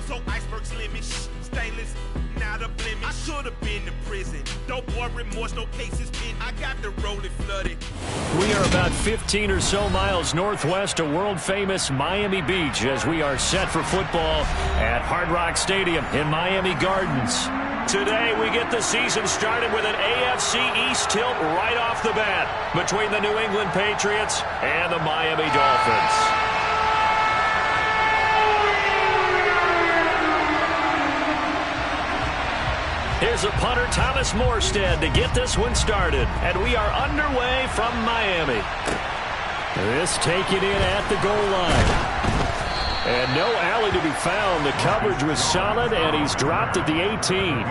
so iceberg slimmish, stainless, not a blemish. I could have been to prison. No boy remorse, no cases pinned. I got the rolling flooded. We are about 15 or so miles northwest of world-famous Miami Beach as we are set for football at Hard Rock Stadium in Miami Gardens. Today, we get the season started with an AFC East tilt right off the bat between the New England Patriots and the Miami Dolphins. Here's a punter, Thomas Morstead, to get this one started. And we are underway from Miami. This taken in at the goal line. And no alley to be found. The coverage was solid, and he's dropped at the 18.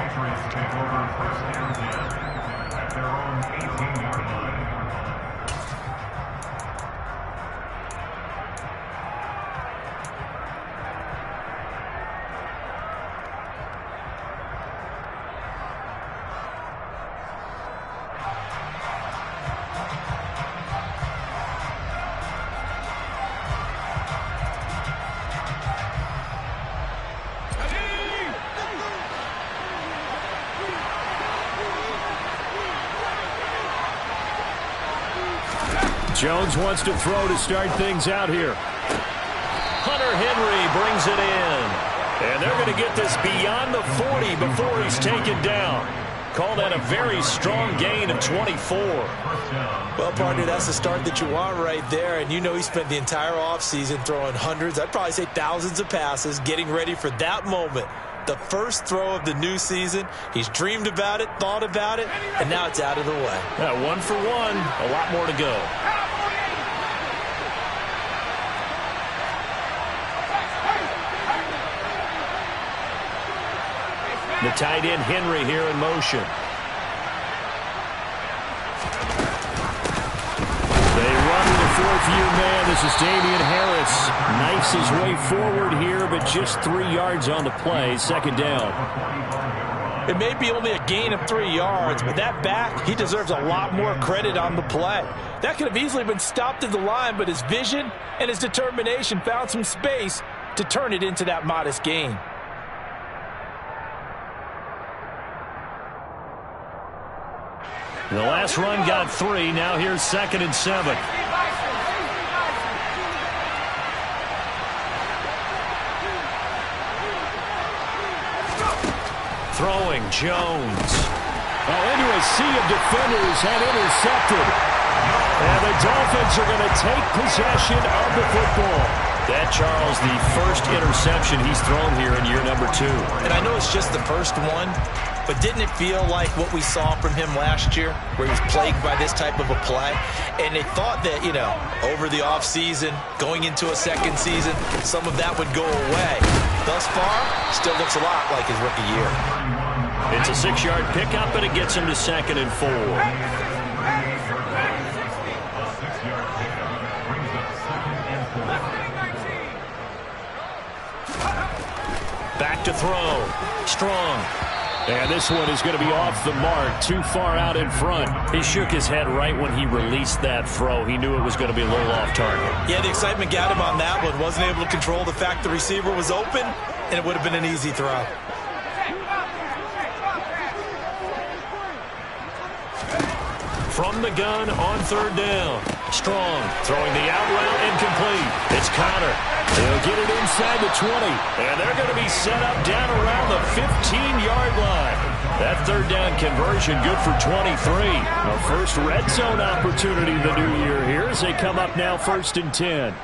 Jones wants to throw to start things out here. Hunter Henry brings it in. And they're going to get this beyond the 40 before he's taken down. Call that a very strong gain of 24. Well, partner, that's the start that you want right there. And you know he spent the entire offseason throwing hundreds, I'd probably say thousands of passes, getting ready for that moment. The first throw of the new season. He's dreamed about it, thought about it, and now it's out of the way. Yeah, 1 for 1. A lot more to go. The tight end Henry here in motion. They run with a fourth-year man. This is Damian Harris. Knifes his way forward here, but just 3 yards on the play. Second down. It may be only a gain of 3 yards, but that back, he deserves a lot more credit on the play. That could have easily been stopped at the line, but his vision and his determination found some space to turn it into that modest gain. The last run got 3. Now here's 2nd and 7. Throwing Jones. Into a sea of defenders and intercepted. And the Dolphins are going to take possession of the football. That, Charles, the first interception he's thrown here in year number 2. And I know it's just the first one, but didn't it feel like what we saw from him last year, where he was plagued by this type of a play? And they thought that, over the offseason, going into a second season, some of that would go away. Thus far, still looks a lot like his rookie year. It's a 6-yard pickup, and it gets him to 2nd and 4. Back to throw. Strong. And this one is going to be off the mark, too far out in front. He shook his head right when he released that throw. He knew it was going to be a little off target. Yeah, the excitement got him on that one. Wasn't able to control the fact the receiver was open, and it would have been an easy throw. From the gun on 3rd down. Strong throwing the out route, incomplete. It's Connor. They'll get it inside the 20. And they're going to be set up down around the 15-yard line. That 3rd down conversion good for 23. A first red zone opportunity the new year here as they come up now 1st and 10.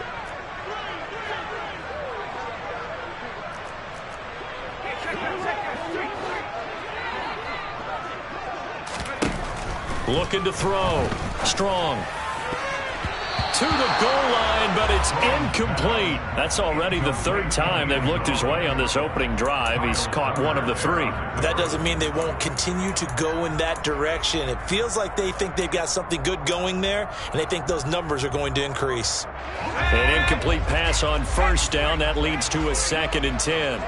Looking to throw. Strong. To the goal line, but it's incomplete. That's already the 3rd time they've looked his way on this opening drive. He's caught 1 of the 3. That doesn't mean they won't continue to go in that direction. It feels like they think they've got something good going there, and they think those numbers are going to increase. An incomplete pass on 1st down. That leads to a 2nd and 10.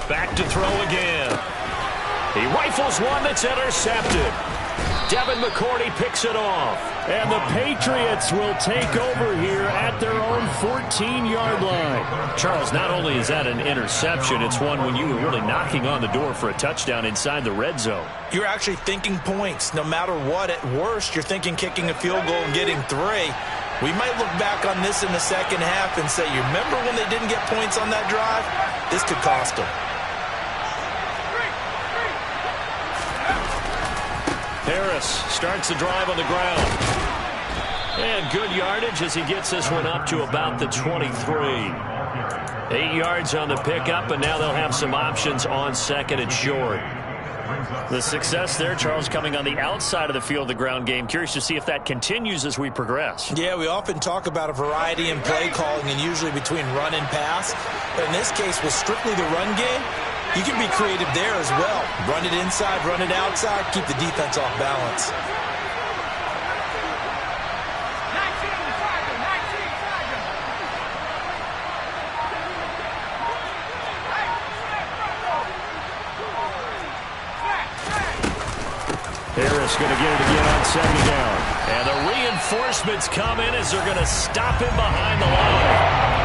Back to throw again. He rifles one that's intercepted. Devin McCourty picks it off. And the Patriots will take over here at their own 14-yard line. Charles, not only is that an interception, it's one when you were really knocking on the door for a touchdown inside the red zone. You're actually thinking points. No matter what, at worst, you're thinking kicking a field goal and getting 3. We might look back on this in the second half and say, you remember when they didn't get points on that drive? This could cost them. Harris starts the drive on the ground. And good yardage as he gets this one up to about the 23. 8 yards on the pickup, and now they'll have some options on second and short. The success there, Charles, coming on the outside of the field, the ground game. Curious to see if that continues as we progress. Yeah, we often talk about a variety in play calling and usually between run and pass. But in this case, with strictly the run game, you can be creative there as well. Run it inside, run it outside, keep the defense off balance. Harris going to get it again on second down. And the reinforcements come in as they're going to stop him behind the line.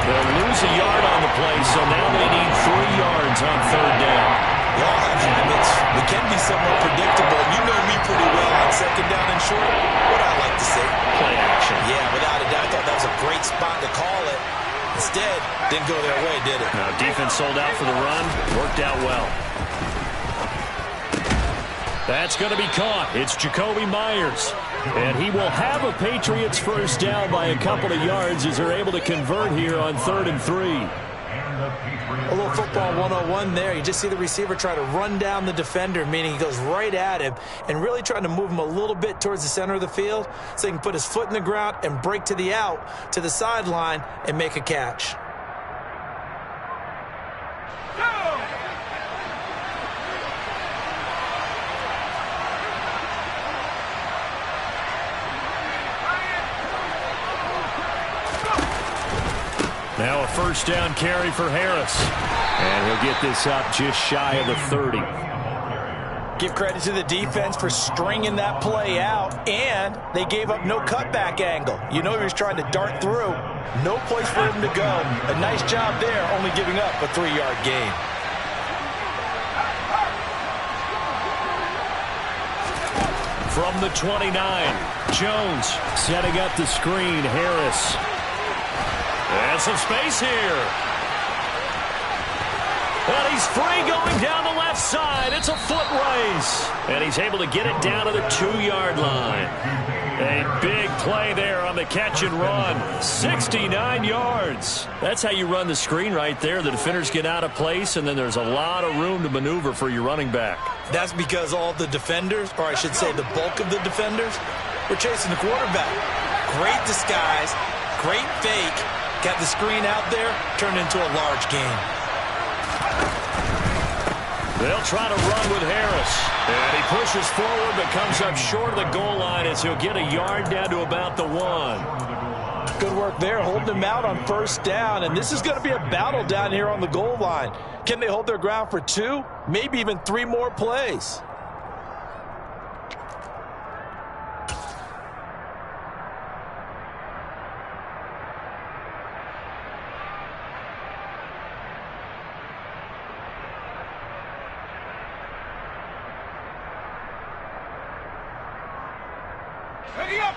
They'll lose a yard on the play, so now they need 3 yards on third down. We all have habits. We can be somewhat predictable. You know me pretty well on second down and short. What I like to say? Play action. Yeah, without a doubt. I thought that was a great spot to call it. Instead, didn't go their way, did it? No, defense sold out for the run. Worked out well. That's going to be caught. It's Jacoby Myers. And he will have a Patriots first down by a couple of yards as they're able to convert here on 3rd and 3. A little football 101 there. You just see the receiver try to run down the defender, meaning he goes right at him and really trying to move him a little bit towards the center of the field so he can put his foot in the ground and break to the out, to the sideline, and make a catch. Now a first down carry for Harris. And he'll get this up just shy of the 30. Give credit to the defense for stringing that play out, and they gave up no cutback angle. You know he was trying to dart through. No place for him to go. A nice job there, only giving up a 3-yard gain. From the 29, Jones setting up the screen. Harris. And some space here. And he's free going down the left side. It's a foot race. And he's able to get it down to the 2-yard line. A big play there on the catch and run. 69 yards. That's how you run the screen right there. The defenders get out of place, and then there's a lot of room to maneuver for your running back. That's because all the defenders, or I should say the bulk of the defenders, were chasing the quarterback. Great disguise, great fake. Got the screen out there, turned into a large gain. They'll try to run with Harris. And he pushes forward but comes up short of the goal line as he'll get a yard down to about the 1. Good work there, holding him out on first down. And this is going to be a battle down here on the goal line. Can they hold their ground for 2, maybe even 3 more plays?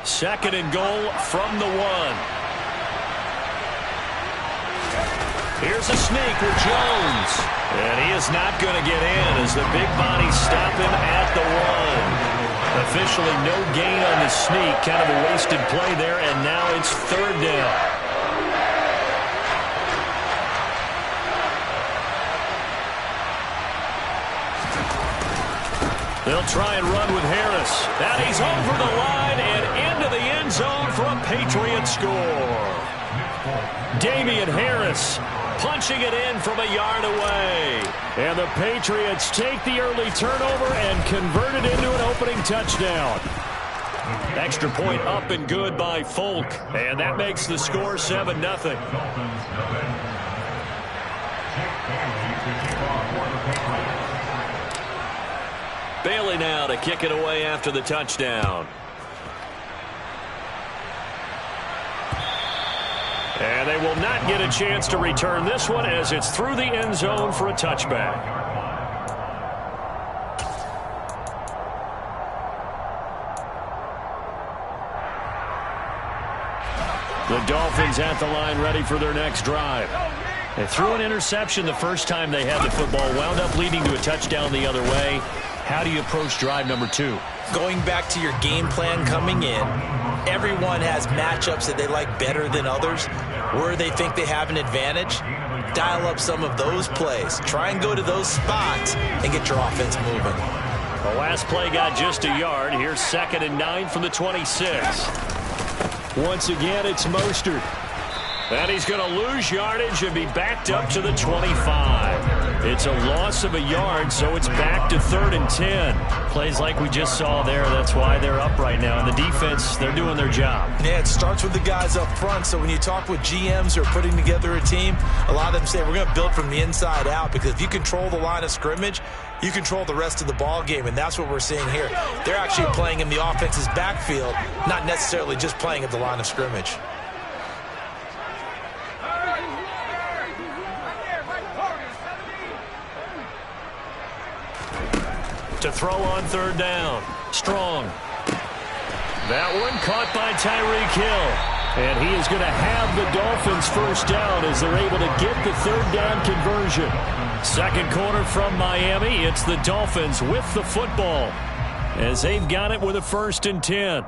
Second and goal from the 1. Here's a sneak with Jones. And he is not going to get in as the big bodies stop him at the 1. Officially no gain on the sneak. Kind of a wasted play there, and now it's 3rd down. They'll try and run with Harris. And he's over the line and into the end zone for a Patriot score. Damian Harris punching it in from a yard away. And the Patriots take the early turnover and convert it into an opening touchdown. Extra point up and good by Folk. And that makes the score 7-0. Bailey now to kick it away after the touchdown. And they will not get a chance to return this one as it's through the end zone for a touchback. The Dolphins at the line ready for their next drive. They threw an interception the first time they had the football, wound up leading to a touchdown the other way. How do you approach drive number 2? Going back to your game plan coming in, everyone has matchups that they like better than others, where they think they have an advantage. Dial up some of those plays. Try and go to those spots and get your offense moving. The last play got just a yard. Here's 2nd and 9 from the 26. Once again, it's Mostert. And he's going to lose yardage and be backed up to the 25. It's a loss of a yard, so it's back to 3rd and 10. Plays like we just saw there, that's why they're up right now. And the defense, they're doing their job. Yeah, it starts with the guys up front. So when you talk with GMs who are putting together a team, a lot of them say we're going to build from the inside out, because if you control the line of scrimmage, you control the rest of the ball game, and that's what we're seeing here. They're actually playing in the offense's backfield, not necessarily just playing at the line of scrimmage. To throw on 3rd down. Strong. That one caught by Tyreek Hill. And he is going to have the Dolphins first down as they're able to get the 3rd down conversion. Second quarter from Miami. It's the Dolphins with the football as they've got it with a 1st and 10.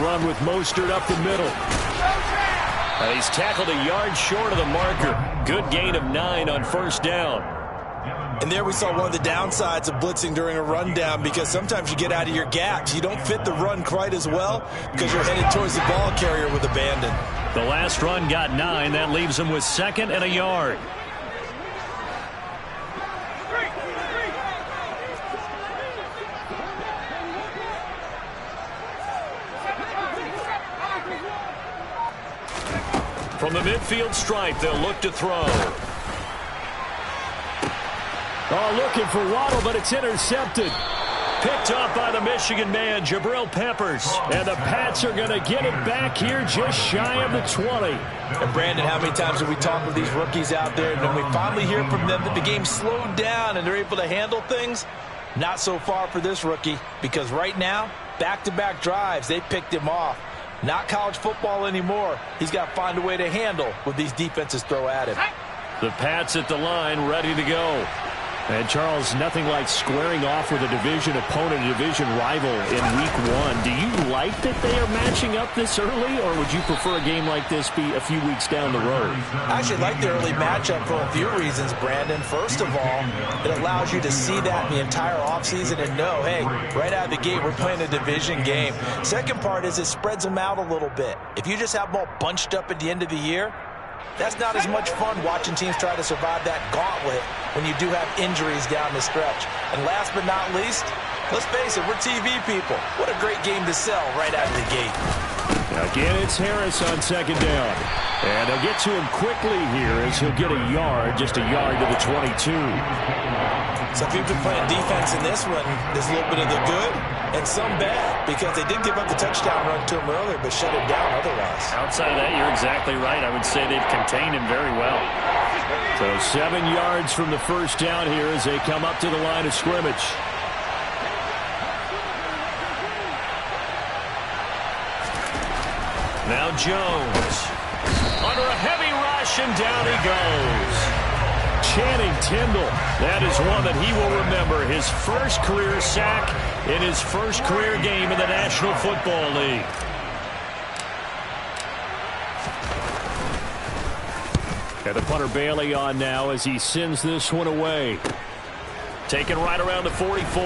Run with Mostert up the middle. And he's tackled a yard short of the marker. Good gain of 9 on 1st down. And there we saw one of the downsides of blitzing during a rundown, because sometimes you get out of your gaps. You don't fit the run quite as well because you're headed towards the ball carrier with abandon. The last run got 9. That leaves him with 2nd and a yard. From the midfield stripe, they'll look to throw. Oh, looking for Waddle, but it's intercepted. Picked off by the Michigan man, Jabril Peppers. And the Pats are going to get it back here just shy of the 20. And Brandon, how many times have we talked with these rookies out there, and then we finally hear from them that the game slowed down and they're able to handle things? Not so far for this rookie, because right now, back-to-back drives, they picked him off. Not college football anymore. He's got to find a way to handle what these defenses throw at him. The Pats at the line, ready to go. And, Charles, nothing like squaring off with a division opponent, a division rival in Week 1. Do you like that they are matching up this early, or would you prefer a game like this be a few weeks down the road? I actually like the early matchup for a few reasons, Brandon. First of all, it allows you to see that in the entire offseason and know, hey, right out of the gate, we're playing a division game. Second part is it spreads them out a little bit. If you just have them all bunched up at the end of the year, that's not as much fun watching teams try to survive that gauntlet when you do have injuries down the stretch. And last but not least, let's face it, we're TV people. What a great game to sell right out of the gate. Again, it's Harris on 2nd down. And they'll get to him quickly here as he'll get a yard, just a yard to the 22. So if you've been playing defense in this one, there's a little bit of the good and some bad, because they did give up the touchdown run to him earlier, but shut him down otherwise. Outside of that, you're exactly right. I would say they've contained him very well. So 7 yards from the first down here as they come up to the line of scrimmage. Now Jones. Under a heavy rush, and down he goes. Channing Tindall. That is one that he will remember. His first career sack in his first career game in the National Football League. And the punter Bailey on now as he sends this one away. Taken right around the 44.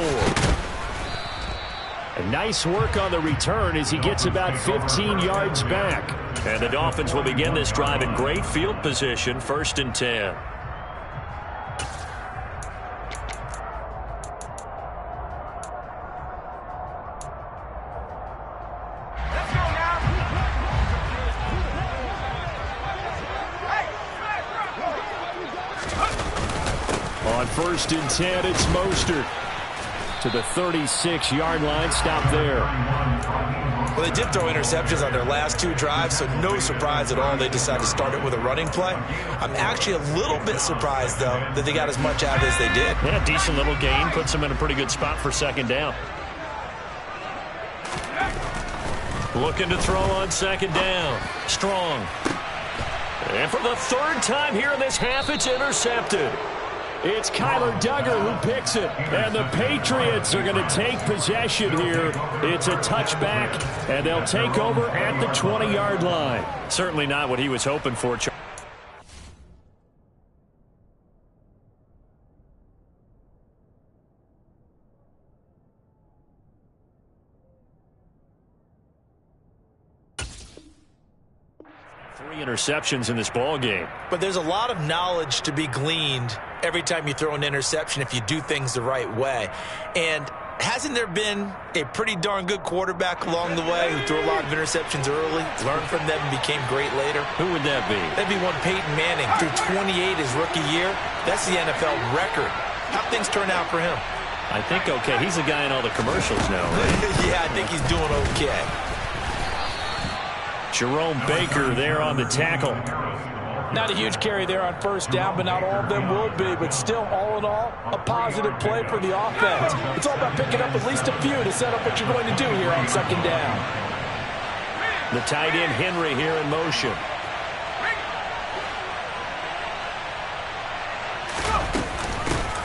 And nice work on the return as he gets about 15 yards back. And the Dolphins will begin this drive in great field position, 1st and 10. On 1st and 10, it's Mostert to the 36-yard line. Stop there. Well, they did throw interceptions on their last 2 drives, so no surprise at all they decided to start it with a running play. I'm actually a little bit surprised, though, that they got as much out as they did. Yeah, decent little gain. Puts them in a pretty good spot for 2nd down. Looking to throw on 2nd down. Strong. And for the 3rd time here in this half, it's intercepted. It's Kyler Duggar who picks it, and the Patriots are going to take possession here. It's a touchback, and they'll take over at the 20-yard line. Certainly not what he was hoping for. 3 interceptions in this ball game. But there's a lot of knowledge to be gleaned every time you throw an interception if you do things the right way. And hasn't there been a pretty darn good quarterback along the way who threw a lot of interceptions early, learned from them, and became great later? Who would that be? That'd be one Peyton Manning. Threw 28 his rookie year. That's the NFL record. How'd things turn out for him? I think okay. He's the guy in all the commercials now, right? Yeah, I think he's doing okay. Jerome Baker there on the tackle. Not a huge carry there on 1st down, but not all of them will be. But still, all in all, a positive play for the offense. It's all about picking up at least a few to set up what you're going to do here on 2nd down. The tight end Henry here in motion.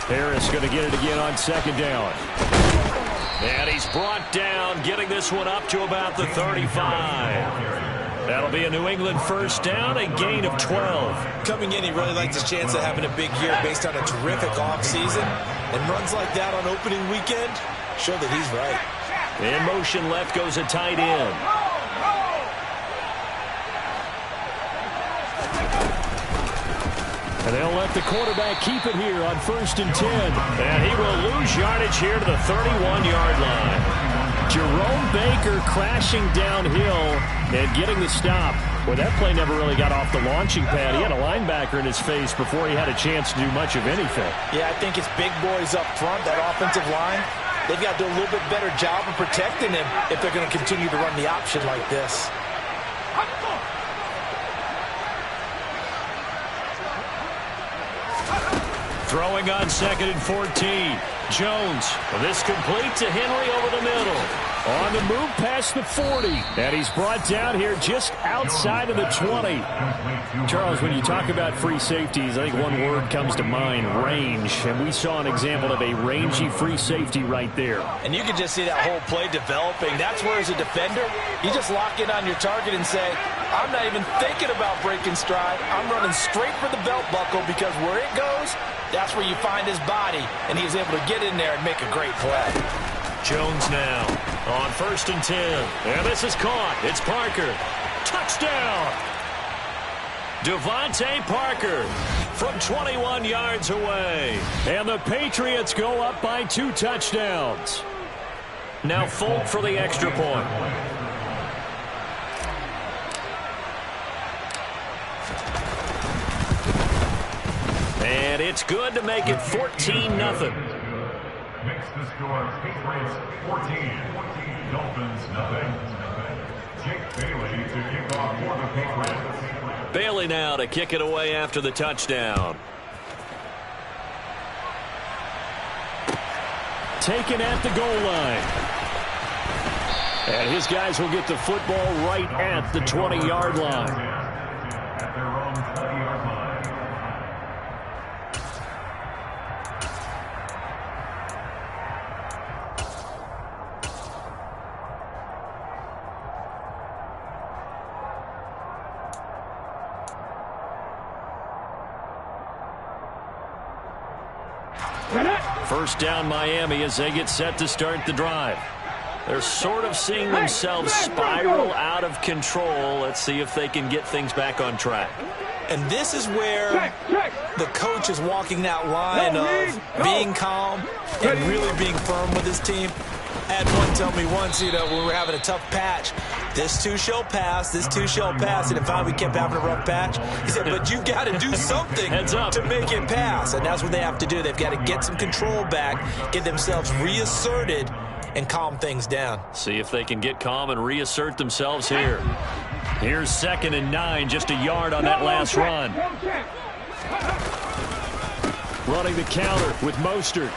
Harris going to get it again on 2nd down. And he's brought down, getting this one up to about the 35. That'll be a New England 1st down, a gain of 12. Coming in, he really likes his chance of having a big year based on a terrific offseason. And runs like that on opening weekend show that he's right. In motion left goes a tight end. And they'll let the quarterback keep it here on 1st and 10. And he will lose yardage here to the 31-yard line. Jerome Baker crashing downhill and getting the stop. Well, that play never really got off the launching pad. He had a linebacker in his face before he had a chance to do much of anything. Yeah, I think it's big boys up front, that offensive line. They've got to do a little bit better job of protecting him if they're going to continue to run the option like this. Throwing on 2nd and 14. Jones. This complete to Henry over the middle. On the move past the 40. And he's brought down here just outside of the 20. Charles, when you talk about free safeties, I think one word comes to mind, range. And we saw an example of a rangy free safety right there. And you can just see that whole play developing. That's where, as a defender, you just lock in on your target and say, I'm not even thinking about breaking stride. I'm running straight for the belt buckle, because where it goes, that's where you find his body, and he's able to get in there and make a great play. Jones now on 1st and 10. And this is caught. It's Parker. Touchdown! Devontae Parker from 21 yards away. And the Patriots go up by 2 touchdowns. Now Folk for the extra point. And it's good to make it 14-0. Makes the score Patriots 14, Dolphins nothing. Jake Bailey to kick off for the Patriots. Bailey now to kick it away after the touchdown. Taken at the goal line. And his guys will get the football right at the 20-yard line. At their own 20-yard line. First down Miami as they get set to start the drive. They're sort of seeing themselves spiral out of control. Let's see if they can get things back on track. And this is where the coach is walking that line of being calm and really being firm with his team. I had one tell me once, when we were having a tough patch, this too shall pass, this too shall pass. And finally we kept having a rough patch. He said, but you've got to do something to make it pass. And that's what they have to do. They've got to get some control back, get themselves reasserted, and calm things down. See if they can get calm and reassert themselves here. Here's 2nd and 9, just a yard on that last run. Running the counter with Mostert.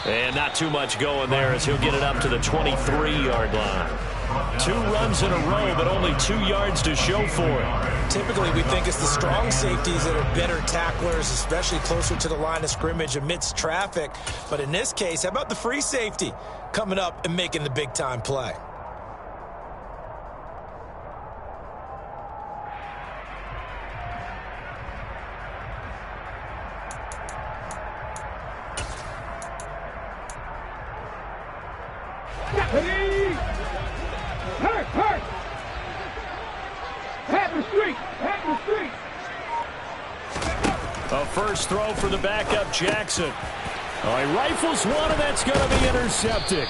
And not too much going there as he'll get it up to the 23-yard line. 2 runs in a row, but only 2 yards to show for it. Typically, we think it's the strong safeties that are better tacklers, especially closer to the line of scrimmage amidst traffic. But in this case, how about the free safety coming up and making the big-time play? A first throw for the backup, Jackson. Oh, he rifles one, and that's going to be intercepted.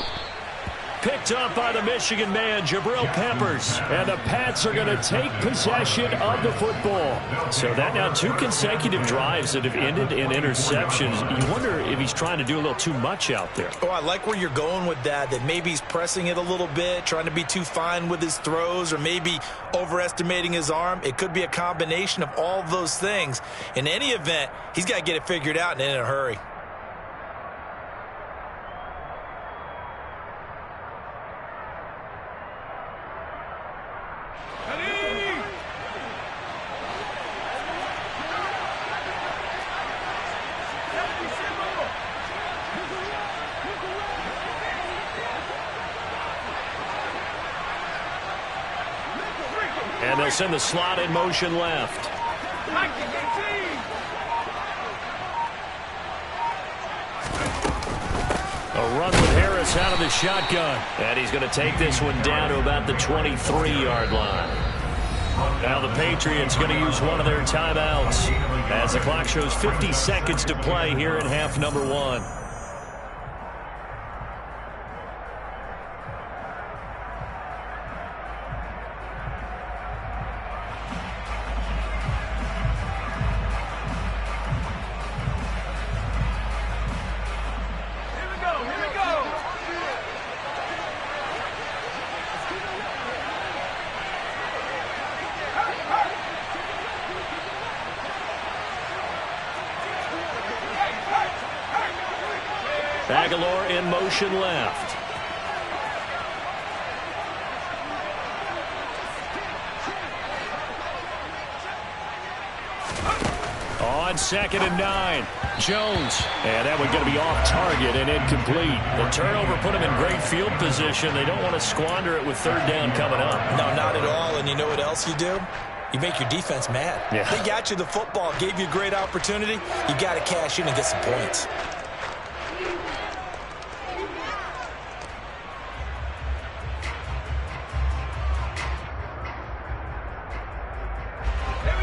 Picked up by the Michigan man, Jabril Peppers. And the Pats are going to take possession of the football. So that now 2 consecutive drives that have ended in interceptions. You wonder if he's trying to do a little too much out there. Oh, I like where you're going with that maybe he's pressing it a little bit, trying to be too fine with his throws, or maybe overestimating his arm. It could be a combination of all of those things. In any event, he's got to get it figured out and in a hurry. And they'll send the slot in motion left. A run with Harris out of the shotgun. And he's going to take this one down to about the 23-yard line. Now the Patriots going to use one of their timeouts as the clock shows 50 seconds to play here in half number 1. Aguilar in motion left. On 2nd and 9, Jones. And that one's going to be off target and incomplete. The turnover put him in great field position. They don't want to squander it with 3rd down coming up. No, not at all. And you know what else you do? You make your defense mad. Yeah. They got you the football, gave you a great opportunity. You got to cash in and get some points.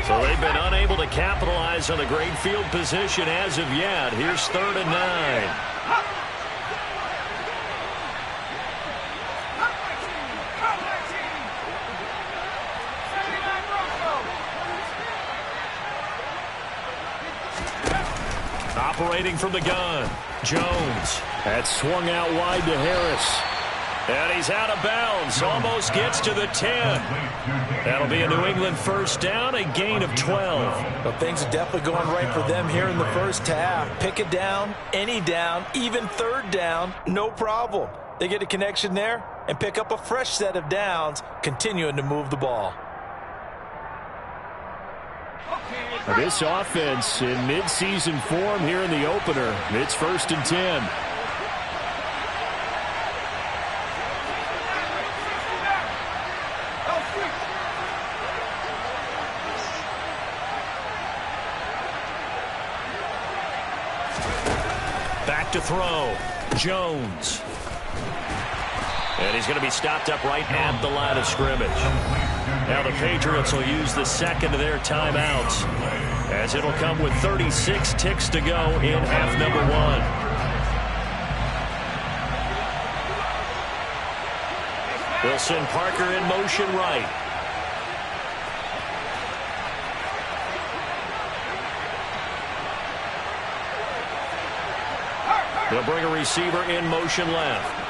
So they've been unable to capitalize on the great field position as of yet. Here's 3rd and 9. Operating from the gun, Jones. That's swung out wide to Harris. And he's out of bounds, almost gets to the 10. That'll be a New England first down, a gain of 12. Well, things are definitely going right for them here in the first half. Pick it down, any down, even 3rd down, no problem. They get a connection there and pick up a fresh set of downs, continuing to move the ball. This offense in midseason form here in the opener. It's 1st and 10. Back to throw. Jones. And he's going to be stopped up right at the line of scrimmage. Now the Patriots will use the second of their timeouts, as it'll come with 36 ticks to go in half number 1. They'll send Parker in motion right. They'll bring a receiver in motion left.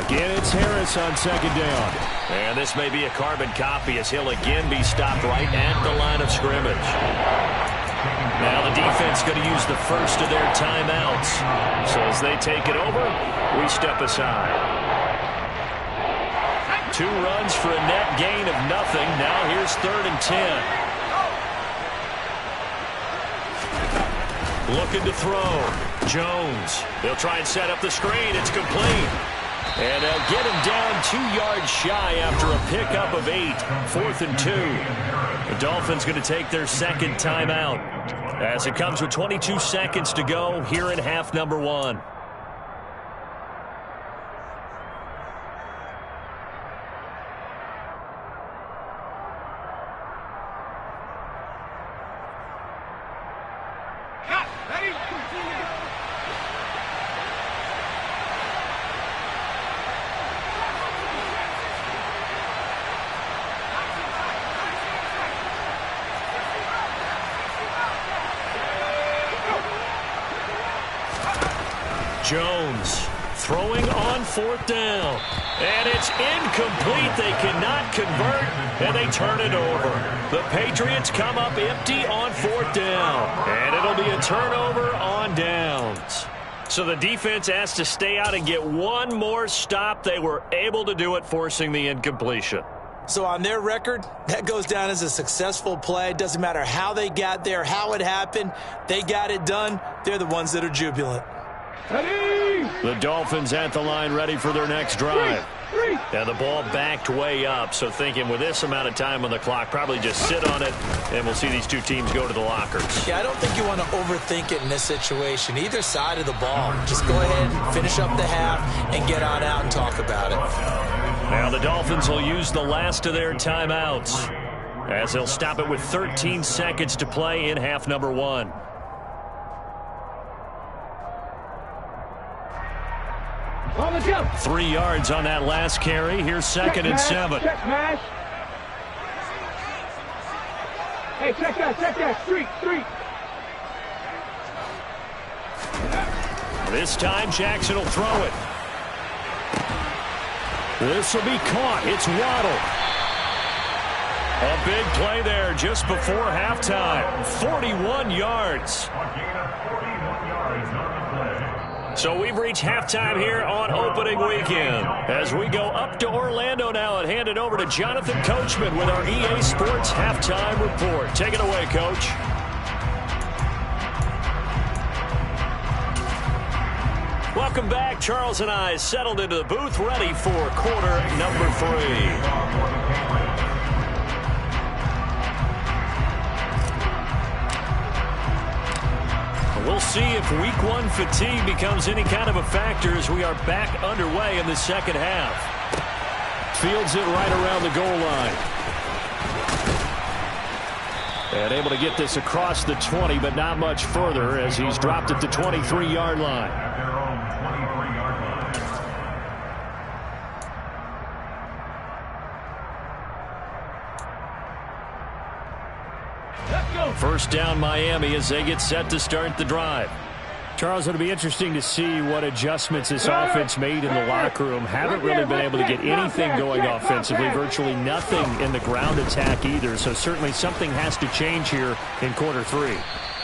Again, it's Harris on second down. And this may be a carbon copy, as he'll again be stopped right at the line of scrimmage. Now the defense going to use the first of their timeouts. So as they take it over, we step aside. 2 runs for a net gain of nothing. Now here's 3rd and 10. Looking to throw. Jones. They'll try and set up the screen. It's complete. And they'll get him down 2 yards shy after a pickup of 8. 4th and 2. The Dolphins going to take their second timeout, as it comes with 22 seconds to go here in half number 1. Jones throwing on 4th down. And it's incomplete. They cannot convert, and they turn it over. The Patriots come up empty on 4th down. And it'll be a turnover on downs. So the defense has to stay out and get one more stop. They were able to do it, forcing the incompletion. So on their record, that goes down as a successful play. Doesn't matter how they got there, how it happened. They got it done. They're the ones that are jubilant. The Dolphins at the line, ready for their next drive. And the ball backed way up, so thinking with this amount of time on the clock, probably just sit on it, and we'll see these two teams go to the lockers. Yeah, I don't think you want to overthink it in this situation. Either side of the ball. Just go ahead, finish up the half, and get on out and talk about it. Now the Dolphins will use the last of their timeouts, as they'll stop it with 13 seconds to play in half number 1. On the jump. 3 yards on that last carry. Here's 2nd and 7. Check mash. Hey, check that. Street. This time Jackson will throw it. This will be caught. It's Waddle. A big play there just before halftime. 41 yards. So we've reached halftime here on opening weekend. As we go up to Orlando now and hand it over to Jonathan Coachman with our EA Sports Halftime Report. Take it away, Coach. Welcome back. Charles and I settled into the booth, ready for quarter number 3. We'll see if week 1 fatigue becomes any kind of a factor as we are back underway in the second half. Fields it right around the goal line. And able to get this across the 20, but not much further as he's dropped at the 23-yard line. First down Miami as they get set to start the drive. Charles, it'll be interesting to see what adjustments this offense made in the locker room. Haven't really been able to get anything going offensively, virtually nothing in the ground attack either. So certainly something has to change here in quarter 3.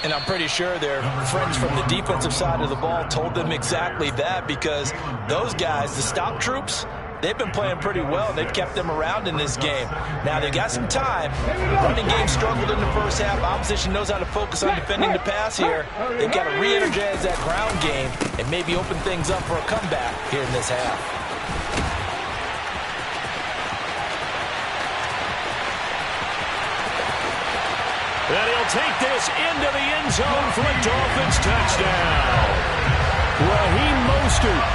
And I'm pretty sure their friends from the defensive side of the ball told them exactly that, because those guys, the stop troops, they've been playing pretty well. They've kept them around in this game. Now, they've got some time. The running game struggled in the first half. Opposition knows how to focus on defending the pass here. They've got to re-energize that ground game and maybe open things up for a comeback here in this half. And he'll take this into the end zone for a Dolphins touchdown. Raheem Mostert,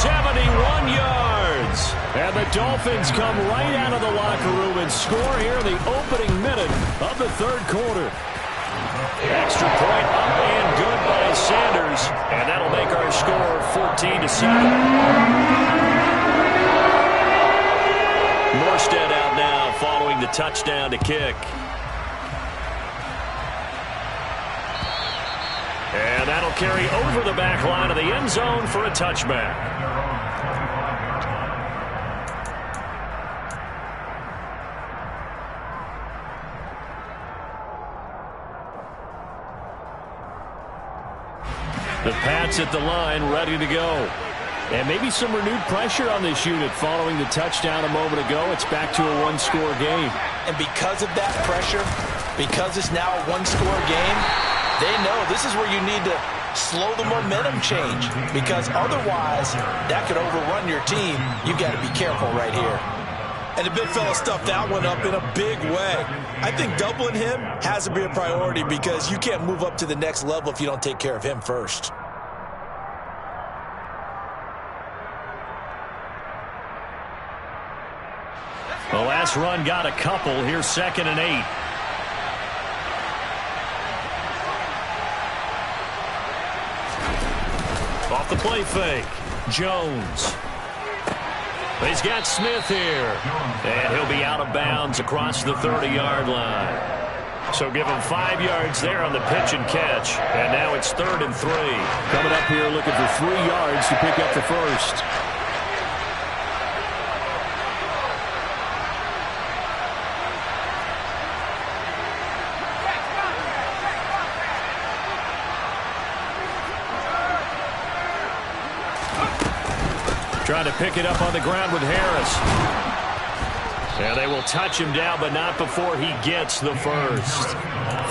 71 yards. And the Dolphins come right out of the locker room and score here in the opening minute of the third quarter. Extra point up and good by Sanders. And that'll make our score 14-7. Morstead out now following the touchdown to kick. And that'll carry over the back line of the end zone for a touchback. The Pats at the line, ready to go. And maybe some renewed pressure on this unit following the touchdown a moment ago. It's back to a one-score game. And because of that pressure, because it's now a one-score game, they know this is where you need to slow the momentum change, because otherwise that could overrun your team. You got to be careful right here. And the big fella stuffed that one up in a big way. I think doubling him has to be a priority, because you can't move up to the next level if you don't take care of him first. The last run got a couple. Here's 2nd and 8. Off the play fake. Jones. He's got Smith here. And he'll be out of bounds across the 30-yard line. So give him 5 yards there on the pitch and catch. And now it's 3rd and 3. Coming up here looking for 3 yards to pick up the first. Trying to pick it up on the ground with Harris. And they will touch him down, but not before he gets the first.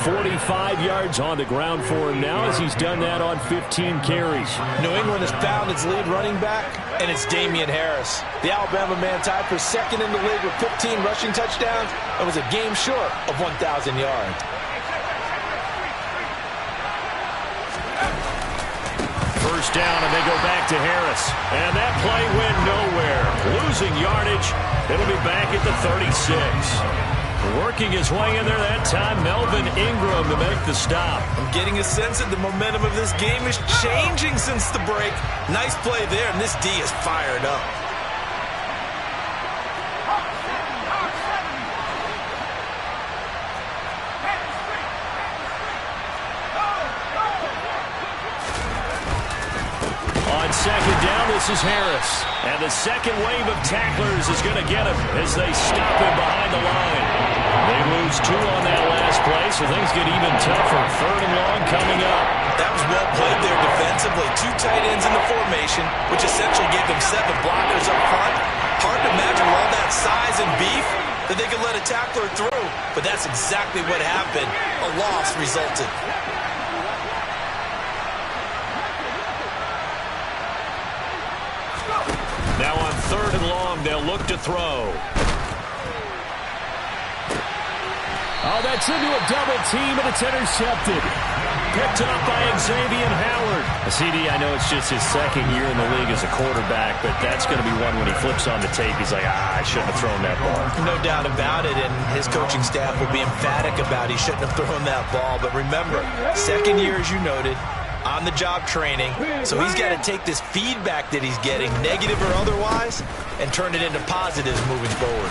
45 yards on the ground for him now, as he's done that on 15 carries. New England has found its lead running back, and it's Damian Harris. The Alabama man tied for 2nd in the league with 15 rushing touchdowns and was a game short of 1,000 yards. First down, and they go back to Harris. And that play went nowhere. Losing yardage. It'll be back at the 36. Working his way in there that time, Melvin Ingram to make the stop. I'm getting a sense that the momentum of this game is changing since the break. Nice play there, and this D is fired up. On 2nd down, this is Harris. And the second wave of tacklers is going to get him as they stop him behind the line. They lose 2 on that last play, so things get even tougher. 3rd and long coming up. That was well played there defensively. 2 tight ends in the formation, which essentially gave them 7 blockers up front. Hard to imagine with all that size and beef that they could let a tackler through. But that's exactly what happened. A loss resulted. Now on 3rd and long, they'll look to throw. Oh, that's into a double team, and it's intercepted. Picked up by Xavier Howard. CD, I know it's just his 2nd year in the league as a quarterback, but that's going to be one when he flips on the tape. He's like, I shouldn't have thrown that ball. No doubt about it, and his coaching staff will be emphatic about he shouldn't have thrown that ball. But remember, 2nd year, as you noted, on-the-job training, so he's got to take this feedback that he's getting, negative or otherwise, and turn it into positives moving forward.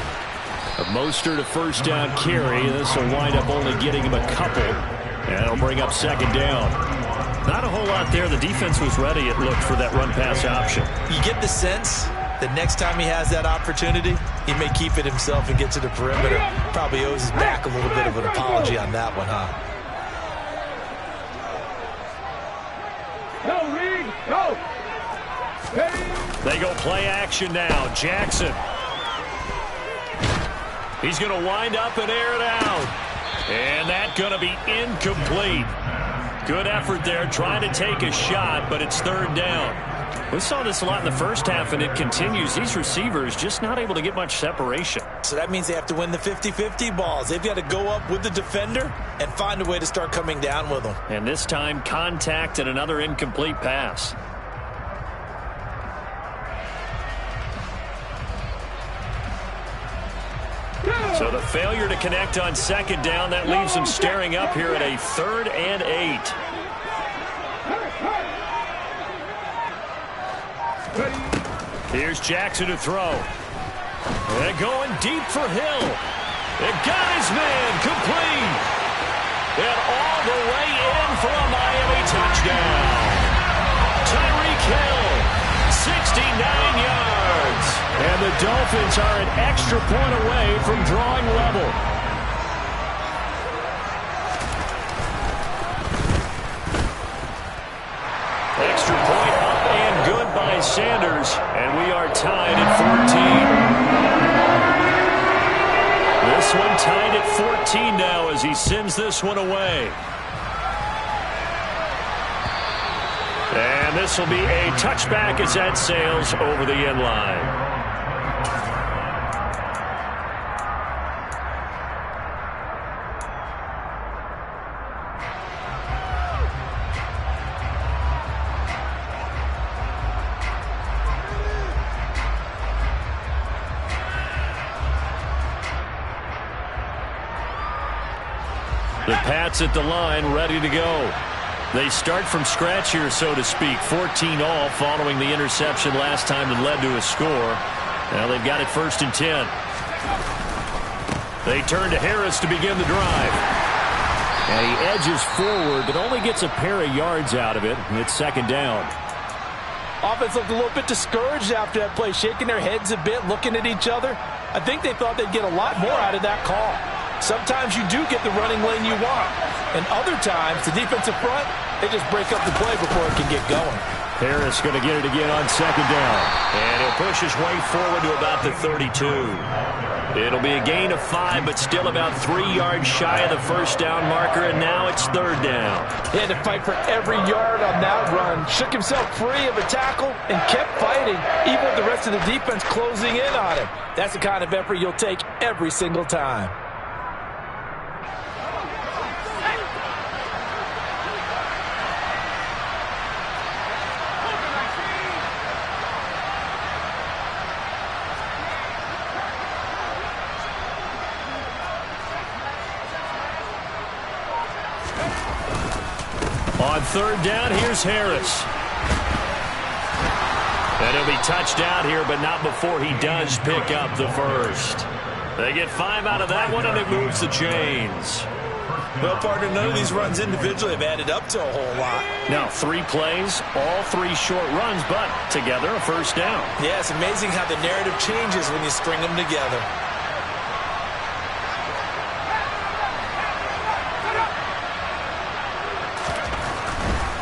A Mostert a first down carry. This will wind up only getting him a couple, and it'll bring up 2nd down. Not a whole lot there. The defense was ready, it looked, for that run-pass option. You get the sense that next time he has that opportunity, he may keep it himself and get to the perimeter. Probably owes his back a little bit of an apology on that one, huh? Go, Reed, go! They go play action now. Jackson. He's going to wind up and air it out. And that's going to be incomplete. Good effort there trying to take a shot, but it's 3rd down. We saw this a lot in the first half, and it continues. These receivers just not able to get much separation. So that means they have to win the 50-50 balls. They've got to go up with the defender and find a way to start coming down with them. And this time, contact and another incomplete pass. So the failure to connect on second down, that leaves them staring up here at a 3rd and 8. Here's Jackson to throw. And going deep for Hill. It got his man complete. And all the way in for a Miami touchdown. Tyreek Hill, 69 yards. And the Dolphins are an extra point away from drawing level. Extra point up and good by Sanders. And we are tied at 14. This one tied at 14 now as he sends this one away. And this will be a touchback as that sails over the end line. The Pats at the line, ready to go. They start from scratch here, so to speak. 14 all following the interception last time that led to a score. Now they've got it 1st and 10. They turn to Harris to begin the drive. And he edges forward, but only gets a pair of yards out of it. It's 2nd down. Offense looked a little bit discouraged after that play, shaking their heads a bit, looking at each other. I think they thought they'd get a lot more out of that call. Sometimes you do get the running lane you want. And other times, the defensive front, they just break up the play before it can get going. Harris going to get it again on 2nd down. And he'll push his way forward to about the 32. It'll be a gain of 5, but still about 3 yards shy of the 1st down marker, and now it's 3rd down. He had to fight for every yard on that run. Shook himself free of a tackle and kept fighting, even with the rest of the defense closing in on him. That's the kind of effort you'll take every single time. On 3rd down, here's Harris. And he'll be touched out here, but not before he does pick up the 1st. They get 5 out of that one, and it moves the chains. Well, partner, none of these runs individually have added up to a whole lot. Now, 3 plays, all 3 short runs, but together a 1st down. Yeah, it's amazing how the narrative changes when you string them together.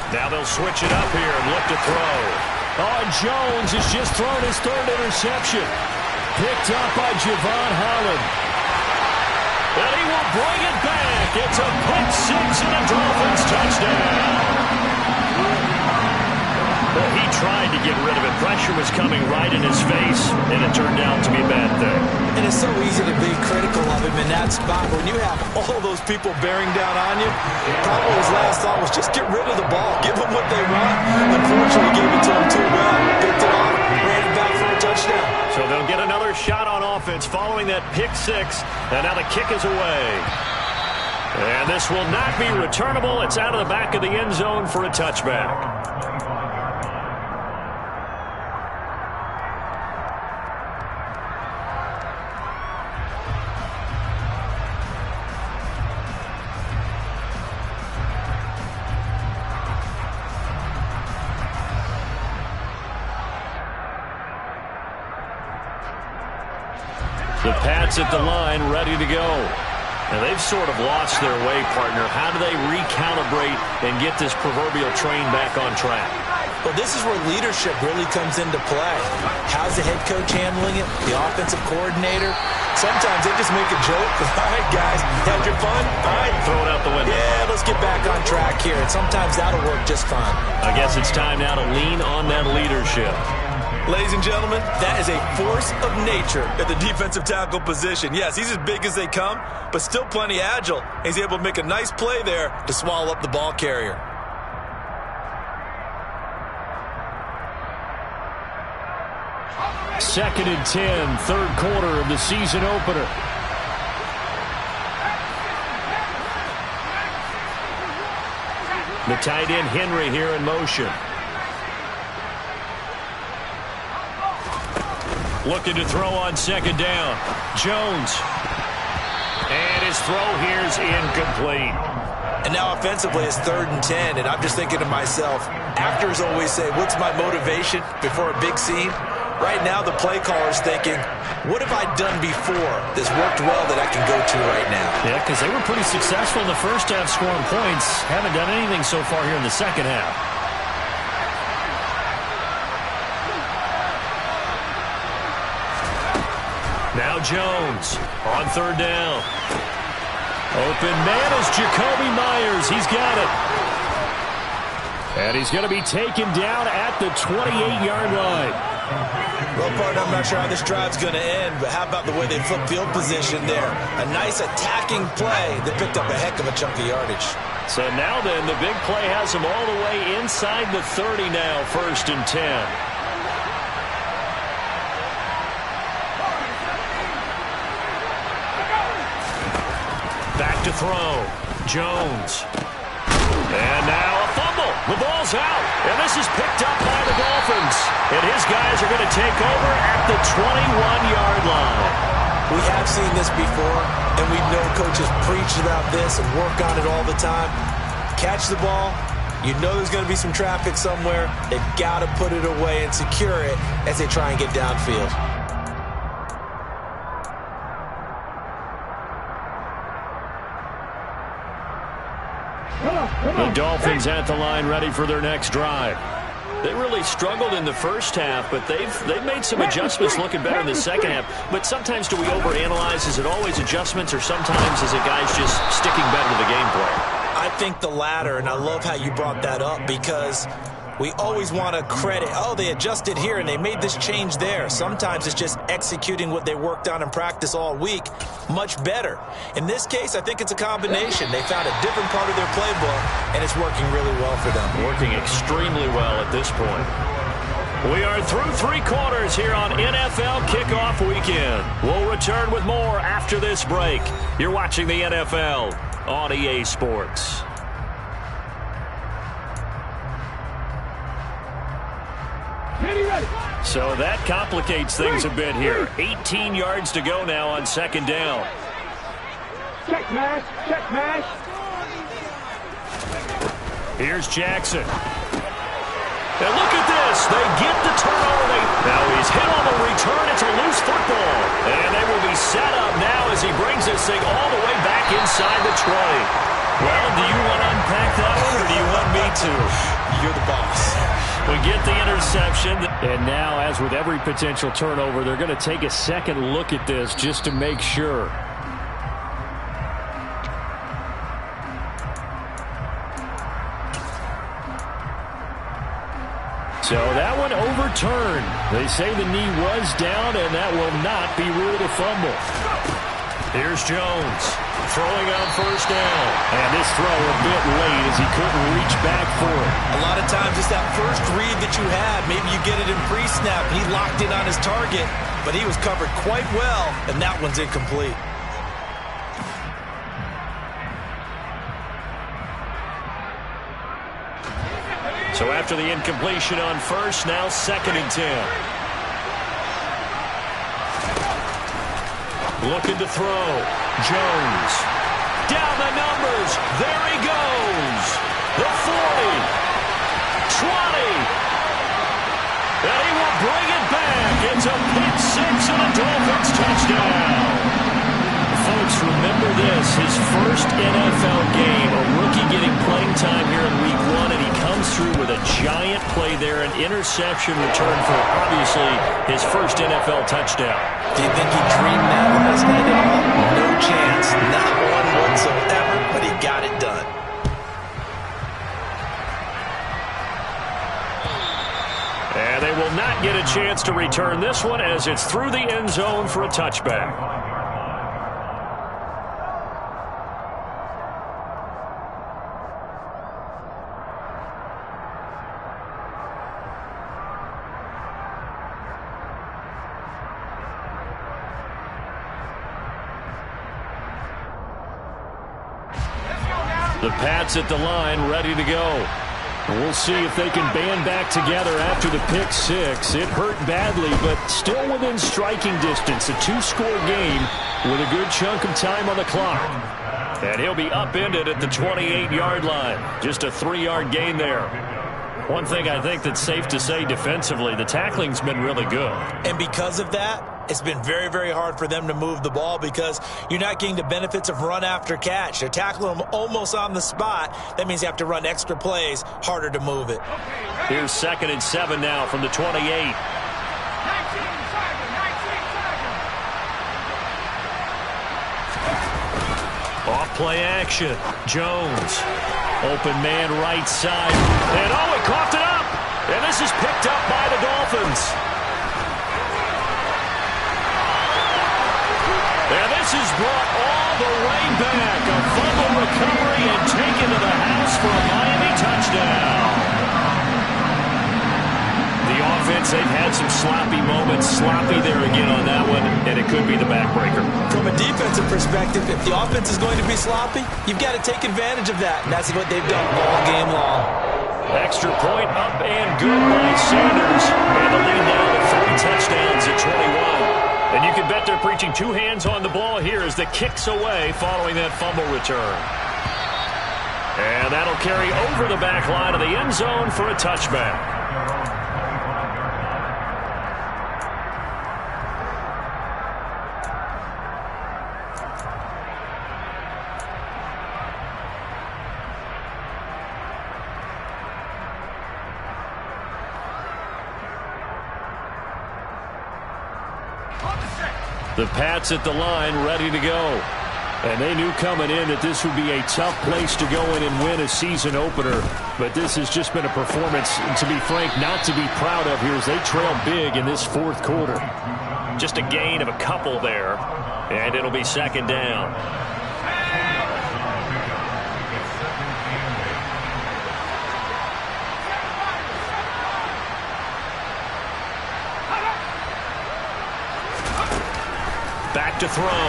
Now they'll switch it up here and look to throw. Oh, Jones has just thrown his 3rd interception. Picked up by Javon Holland. And he will bring it back. It's a pick 6 and a Dolphins touchdown. Well, he tried to get rid of it. Pressure was coming right in his face, and it turned out to be a bad thing. And it's so easy to be critical of him in that spot. When you have all those people bearing down on you, probably his last thought was just get rid of the ball. Give them what they want. Unfortunately, gave it to him too well. Picked it off, ran it back for a touchdown. So they'll get another shot on offense following that pick 6, and now the kick is away. And this will not be returnable. It's out of the back of the end zone for a touchback. The Pats at the line, ready to go. And they've sort of lost their way, partner. How do they recalibrate and get this proverbial train back on track? Well, this is where leadership really comes into play. How's the head coach handling it? The offensive coordinator? Sometimes they just make a joke. All right, guys, had your fun? All right. Throw it out the window. Yeah, let's get back on track here. And sometimes that'll work just fine. I guess it's time now to lean on that leadership. Ladies and gentlemen, that is a force of nature at the defensive tackle position. Yes, he's as big as they come, but still plenty agile. He's able to make a nice play there to swallow up the ball carrier. Second and 10, third quarter of the season opener. The tight end Henry here in motion. Looking to throw on second down. Jones. And his throw here is incomplete. And now offensively it's third and 10, and I'm just thinking to myself, actors always say, what's my motivation before a big scene? Right now the play caller's thinking, what have I done before that's worked well that I can go to right now? Yeah, because they were pretty successful in the first half scoring points. Haven't done anything so far here in the second half. Now Jones on third down. Open man is Jacoby Myers. He's got it. And he's going to be taken down at the 28-yard line. Well, partner, I'm not sure how this drive's going to end, but how about the way they flip field position there? A nice attacking play that picked up a heck of a chunk of yardage. So now then, the big play has them all the way inside the 30 now, first and 10. Back to throw. Jones. And now a fumble. The ball's out. And this is picked up by the Dolphins. And his guys are going to take over at the 21-yard line. We have seen this before, and we know coaches preach about this and work on it all the time. Catch the ball. You know there's going to be some traffic somewhere. They've got to put it away and secure it as they try and get downfield. The Dolphins at the line ready for their next drive. They really struggled in the first half, but they've made some adjustments looking better in the second half. But sometimes do we overanalyze? Is it always adjustments, or sometimes is it guys just sticking better to the game plan? I think the latter, and I love how you brought that up because we always want to credit, oh, they adjusted here and they made this change there. Sometimes it's just executing what they worked on in practice all week much better. In this case, I think it's a combination. They found a different part of their playbook, and it's working really well for them. Working extremely well at this point. We are through three quarters here on NFL Kickoff Weekend. We'll return with more after this break. You're watching the NFL on EA Sports. So that complicates things a bit here. 18 yards to go now on second down. Check mash, check mash. Here's Jackson. And look at this. They get the turnover. Now he's hit on the return. It's a loose football. And they will be set up now as he brings this thing all the way back inside the 20. Well, do you want to unpack that one, or do you want me to? You're the boss. We get the interception. And now, as with every potential turnover, they're going to take a second look at this just to make sure. So that one overturned. They say the knee was down, and that will not be ruled a fumble. Here's Jones throwing on first down. And this throw a bit late as he couldn't reach back for it. A lot of times it's that first read that you had. Maybe you get it in pre-snap. He locked in on his target, but he was covered quite well, and that one's incomplete. So after the incompletion on first, now second and 10. Looking to throw. Jones. Down the numbers. There he goes. The 40. 20. And he will bring it back. It's a pick six and a Dolphins touchdown. Folks, remember this. His first NFL game. A rookie getting playing time here in week one, and he comes through with a giant play there, an interception return for obviously his first NFL touchdown. Do you think he dreamed that last night at all? No chance. Not one whatsoever, but he got it done. And they will not get a chance to return this one as it's through the end zone for a touchback. The Pats at the line, ready to go. We'll see if they can band back together after the pick six. It hurt badly, but still within striking distance. A two-score game with a good chunk of time on the clock. And he'll be upended at the 28-yard line. Just a 3-yard gain there. One thing I think that's safe to say defensively, the tackling's been really good. And because of that, it's been very, very hard for them to move the ball because you're not getting the benefits of run after catch. They're tackling them almost on the spot. That means you have to run extra plays, harder to move it. Here's 2nd and 7 now from the 28. Off play action. Jones. Open man right side. And oh, he coughed it up. And this is picked up by the Dolphins. And this is brought all the way back. A fumble recovery and taken to the house for a Miami touchdown. The offense, they've had some sloppy moments. Sloppy there again on that one, and it could be the backbreaker. From a defensive perspective, if the offense is going to be sloppy, you've got to take advantage of that, and that's what they've done all game long. Extra point up and good by Sanders. And the lead now to 3 touchdowns at 21. And you can bet they're preaching 2 hands on the ball here as the kick's away following that fumble return. And that'll carry over the back line of the end zone for a touchback. The Pats at the line, ready to go. And they knew coming in that this would be a tough place to go in and win a season opener. But this has just been a performance, to be frank, not to be proud of here as they trail big in this 4th quarter. Just a gain of a couple there. And it'll be 2nd down. Back to throw.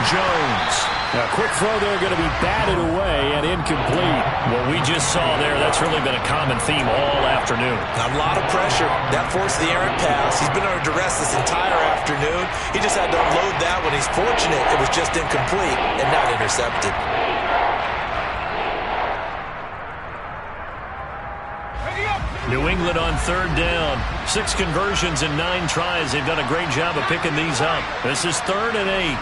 Jones. A quick throw there going to be batted away and incomplete. What we just saw there, that's really been a common theme all afternoon. A lot of pressure. That forced the errant pass. He's been under duress this entire afternoon. He just had to unload that one. He's fortunate it was just incomplete and not intercepted. New England on 3rd down. 6 conversions and 9 tries. They've done a great job of picking these up. This is 3rd and 8.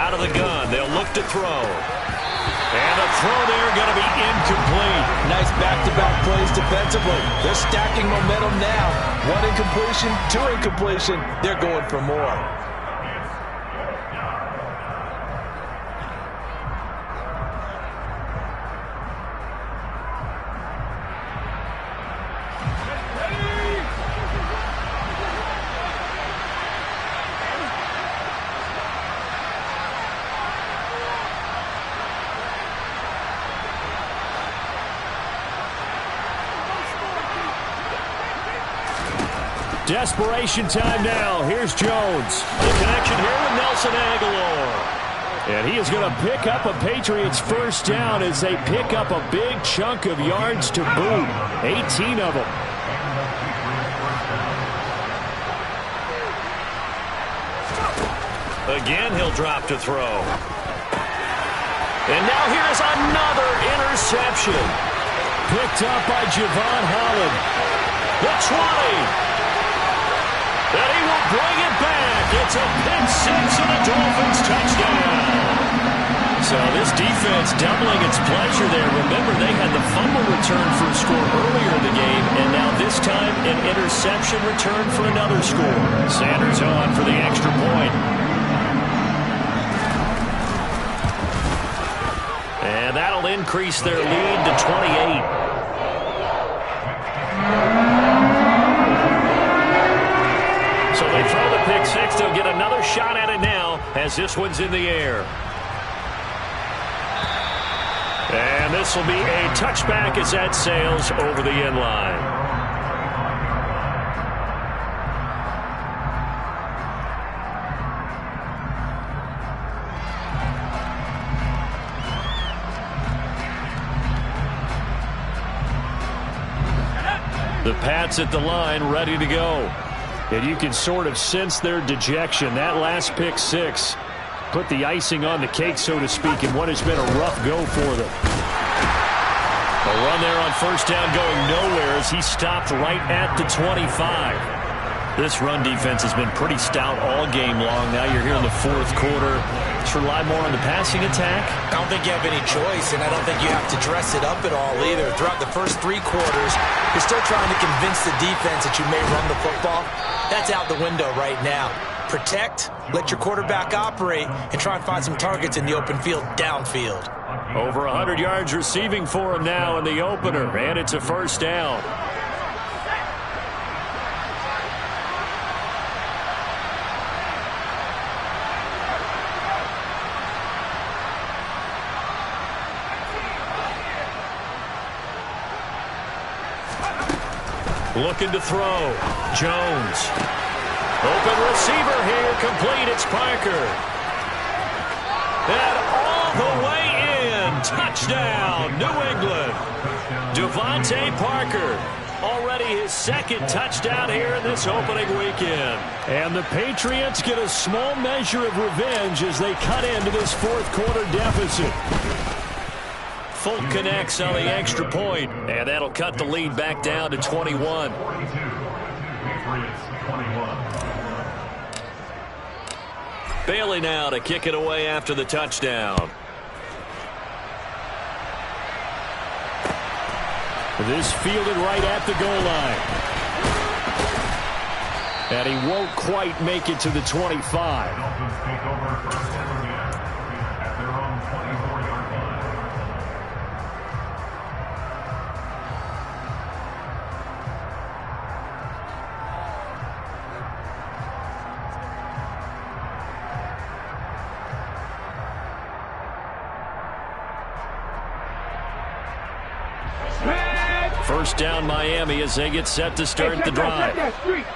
Out of the gun. They'll look to throw. And a throw there going to be incomplete. Nice back-to-back plays defensively. They're stacking momentum now. 1 incompletion, 2 incompletion. They're going for more. Desperation time now. Here's Jones. The connection here with Nelson Aguilar. And he is going to pick up a Patriots first down as they pick up a big chunk of yards to boot. 18 of them. Again, he'll drop to throw. And now here's another interception. Picked up by Javon Holland. The 20. And he will bring it back. It's a pick six and a Dolphins touchdown. So this defense doubling its pleasure there. Remember, they had the fumble return for a score earlier in the game, and now this time an interception return for another score. Sanders on for the extra point. And that'll increase their lead to 28. So they throw the pick six. They'll get another shot at it now as this one's in the air. And this will be a touchback as that sails over the end line. The Pats at the line, ready to go. And you can sort of sense their dejection. That last pick six put the icing on the cake, so to speak, in what has been a rough go for them. A run there on first down going nowhere as he stopped right at the 25. This run defense has been pretty stout all game long. Now you're here in the fourth quarter. Just rely more on the passing attack. I don't think you have any choice, and I don't think you have to dress it up at all either. Throughout the first three quarters, you're still trying to convince the defense that you may run the football. That's out the window right now. Protect, let your quarterback operate, and try and find some targets in the open field downfield. Over 100 yards receiving for him now in the opener, and it's a first down. Looking to throw. Jones. Open receiver here. Complete. It's Parker. And all the way in. Touchdown, New England. Devontae Parker. Already his second touchdown here in this opening weekend. And the Patriots get a small measure of revenge as they cut into this fourth quarter deficit. Folk connects on the extra point, and that'll cut the lead back down to 21. Bailey now to kick it away after the touchdown. This fielded right at the goal line. And he won't quite make it to the 25. First down Miami as they get set to start the drive.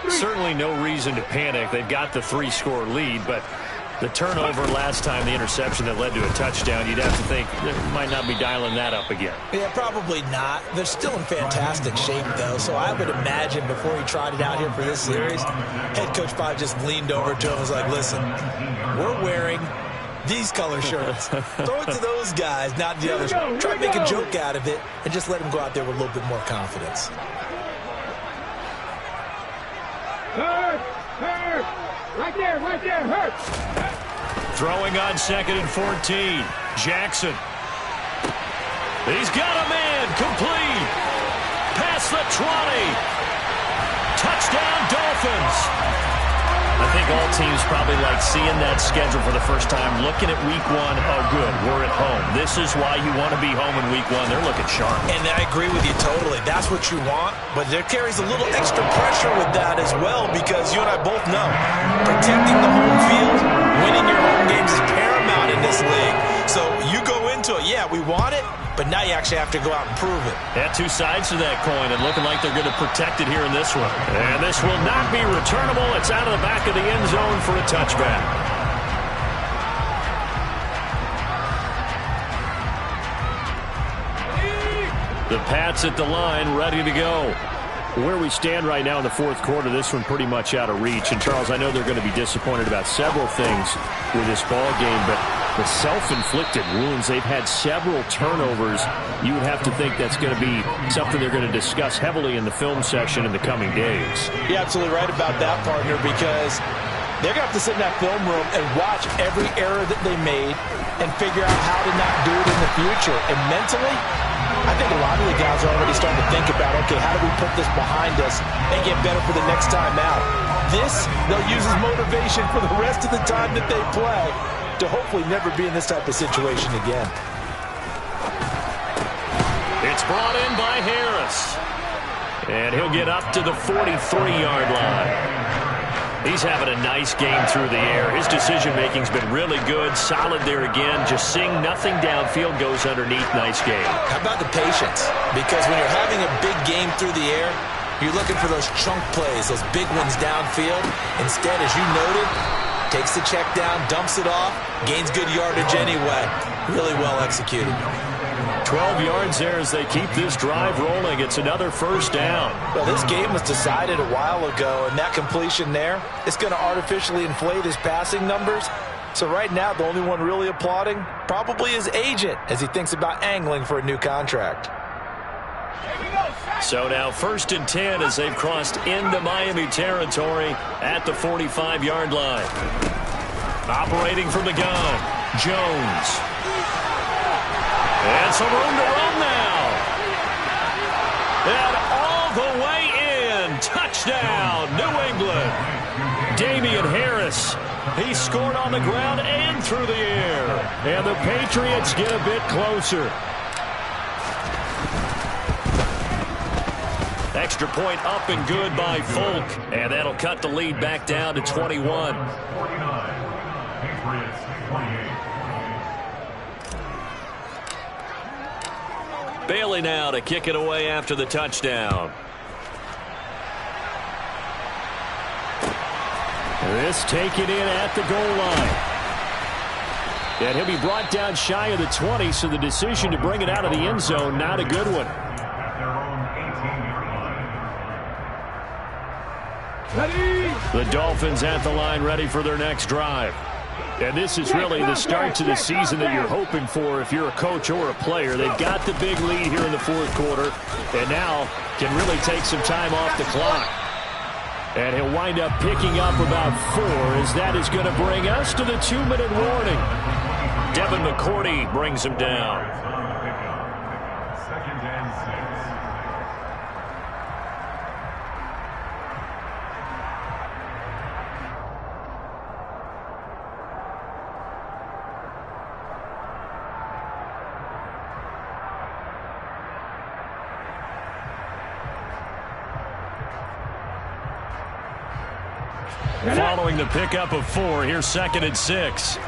Certainly no reason to panic. They've got the 3-score lead, but the turnover last time, the interception that led to a touchdown, you'd have to think they might not be dialing that up again. Yeah, probably not. They're still in fantastic shape, though, so I would imagine before he tried it out here for this series, head coach probably just leaned over to him and was like, listen, we're wearing these color shirts. Throw it to those guys, not the others. Try to make a joke out of it and just let them go out there with a little bit more confidence. Hurt! Right there, hurt! Throwing on 2nd and 14. Jackson. He's got a man. Complete. Past the 20. Touchdown, Dolphins. I think all teams probably like seeing that schedule for the first time, looking at week one. Oh, good, we're at home. This is why you want to be home in week one. They're looking sharp. And I agree with you totally. That's what you want, but there carries a little extra pressure with that as well because you and I both know protecting the home field, winning your home games is paramount in this league. So you go into it, yeah, we want it, but now you actually have to go out and prove it. Yeah, two sides to that coin, and looking like they're going to protect it here in this one. And this will not be returnable. It's out of the back of the end zone for a touchback. The Pats at the line, ready to go. Where we stand right now in the fourth quarter, this one pretty much out of reach. And, Charles, I know they're going to be disappointed about several things with this ball game, but the self-inflicted wounds. They've had several turnovers. You would have to think that's going to be something they're going to discuss heavily in the film session in the coming days. You're absolutely right about that, partner, because they're going to have to sit in that film room and watch every error that they made and figure out how to not do it in the future. And mentally, I think a lot of the guys are already starting to think about, okay, how do we put this behind us and get better for the next time out? This, they'll use as motivation for the rest of the time that they play to hopefully never be in this type of situation again. It's brought in by Harris. And he'll get up to the 43-yard line. He's having a nice game through the air. His decision-making's been really good. Solid there again. Just seeing nothing downfield goes underneath. Nice game. How about the patience? Because when you're having a big game through the air, you're looking for those chunk plays, those big ones downfield. Instead, as you noted, takes the check down, dumps it off, gains good yardage anyway. Really well executed. 12 yards there as they keep this drive rolling. It's another first down. Well, this game was decided a while ago, and that completion there is going to artificially inflate his passing numbers. So right now, the only one really applauding probably his agent as he thinks about angling for a new contract. So now 1st and 10 as they've crossed into Miami territory at the 45-yard line. Operating from the gun, Jones. And some room to run now. And all the way in. Touchdown, New England. Damian Harris. He scored on the ground and through the air. And the Patriots get a bit closer. Extra point up and good by Folk. And that'll cut the lead back down to 21. 49. Patriots 28. Bailey now to kick it away after the touchdown. This taken in at the goal line. And he'll be brought down shy of the 20, so the decision to bring it out of the end zone, not a good one. At their own 18-yard line. The Dolphins at the line ready for their next drive. And this is really the start to the season that you're hoping for if you're a coach or a player. They've got the big lead here in the 4th quarter and now can really take some time off the clock. And he'll wind up picking up about 4 as that is going to bring us to the 2-minute warning. Devin McCourty brings him down. 2nd and 6. Following the pickup of 4, here's 2nd and 6.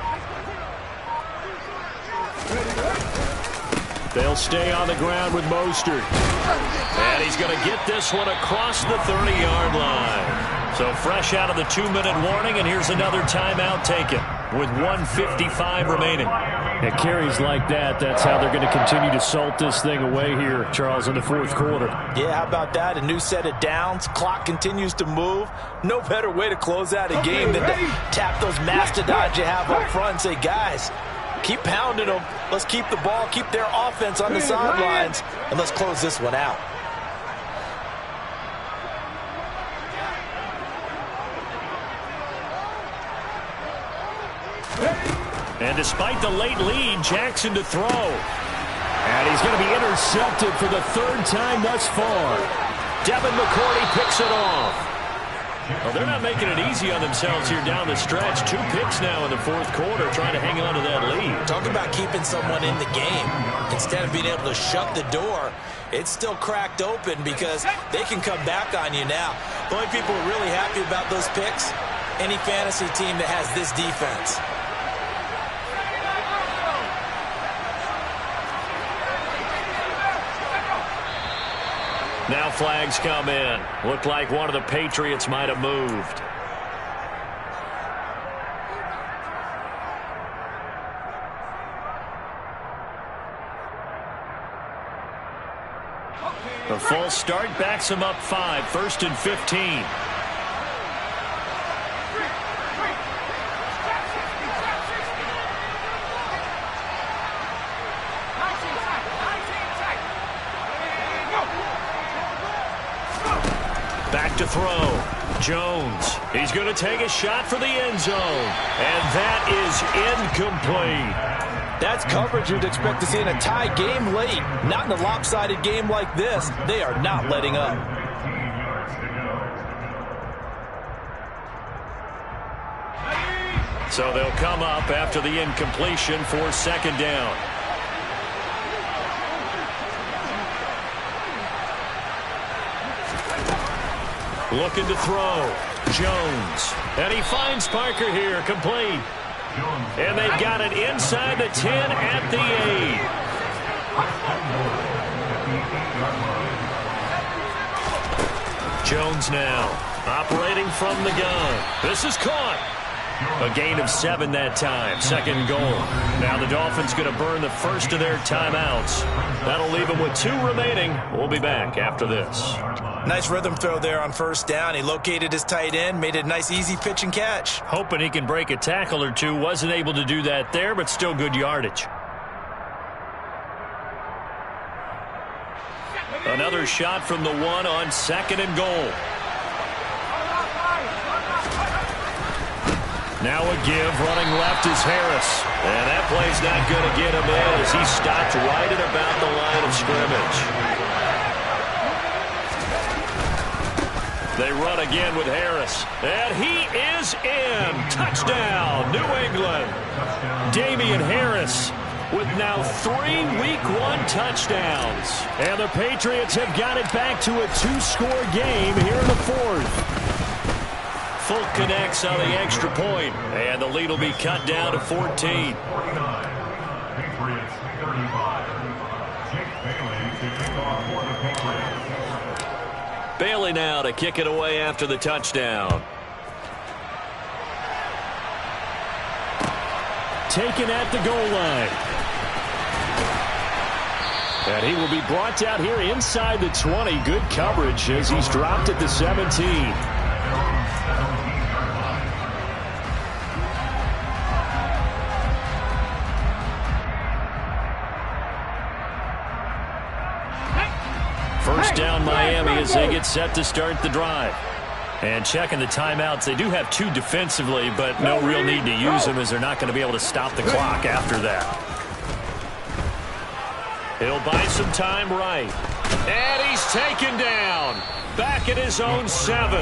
They'll stay on the ground with Mostert. And he's going to get this one across the 30-yard line. So fresh out of the 2-minute warning, and here's another timeout taken with 1:55 remaining. At carries like that, that's how they're going to continue to salt this thing away here, Charles, in the 4th quarter. Yeah, how about that? A new set of downs. Clock continues to move. No better way to close out a game than to tap those mastodons you have up front and say, guys, keep pounding them. Let's keep the ball, keep their offense on the sidelines, and let's close this one out. And despite the late lead, Jackson to throw. And he's going to be intercepted for the 3rd time thus far. Devin McCourty picks it off. Well, they're not making it easy on themselves here down the stretch. 2 picks now in the 4th quarter trying to hang on to that lead. Talk about keeping someone in the game. Instead of being able to shut the door, it's still cracked open because they can come back on you now. The only people who are really happy about those picks, any fantasy team that has this defense. Now flags come in. Looked like one of the Patriots might have moved. The false start backs him up 5. 1st and 15. Back to throw. Jones. He's going to take a shot for the end zone. And that is incomplete. That's coverage you'd expect to see in a tie game late. Not in a lopsided game like this. They are not letting up. So they'll come up after the incompletion for second down. Looking to throw. Jones. And he finds Parker here, complete. And they've got it inside the 10 at the 8. Jones now operating from the gun. This is caught. A gain of 7 that time. Second and goal. Now the Dolphins going to burn the first of their timeouts. That'll leave them with 2 remaining. We'll be back after this. Nice rhythm throw there on first down. He located his tight end, made it a nice easy pitch and catch. Hoping he can break a tackle or two. Wasn't able to do that there, but still good yardage. Another shot from the 1 on second and goal. Now a give, running left is Harris. And that play's not going to get him in as he stopped right at about the line of scrimmage. They run again with Harris. And he is in. Touchdown, New England. Damian Harris with now 3 Week 1 touchdowns. And the Patriots have got it back to a 2-score game here in the 4th. Folk connects on the extra point, and the lead will be cut down to 14. 49. Patriots 35. Jake Bailey to kick off for the Patriots. Bailey now to kick it away after the touchdown. Taken at the goal line. And he will be brought down here inside the 20. Good coverage as he's dropped at the 17. First down Miami as they get set to start the drive. And checking the timeouts, they do have 2 defensively, but no real need to use them as they're not going to be able to stop the clock after that. He'll buy some time right. And he's taken down. Back at his own 7.